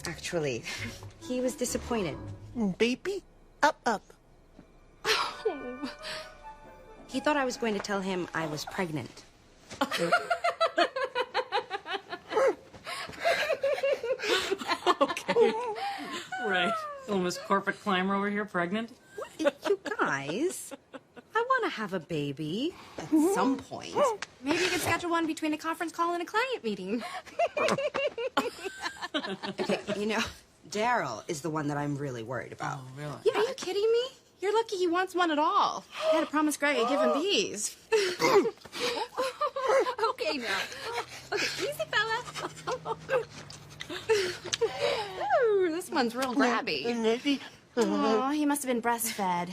actually. He was disappointed. Baby, up. He thought I was going to tell him I was pregnant. Okay. Right. Little Miss Corporate Climber over here, pregnant? You guys, I want to have a baby at some point. Maybe you could schedule one between a conference call and a client meeting. Okay, Daryl is the one that I'm really worried about. Oh, really? Yeah, are you kidding me? You're lucky he wants one at all. I had to promise Greg I'd give him these. Okay, now. Okay, easy, fella. Ooh, this one's real grabby. Oh, he must have been breastfed.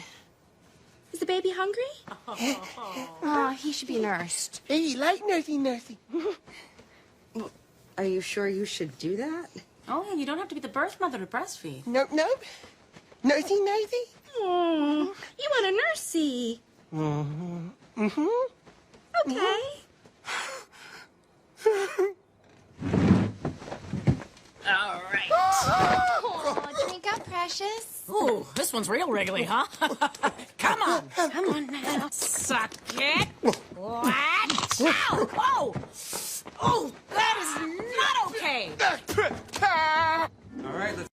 Is the baby hungry? Oh, he should be nursed. Hey, like nursey. Are you sure you should do that? Oh, and you don't have to be the birth mother to breastfeed. Nope. Nursey. Oh, you want a nursey? Okay. All right. Oh, drink up, precious. Ooh, this one's real wriggly, huh? Come on. Come on now. Suck it. What? Ow! Oh! Oh, that is not okay. All right, let's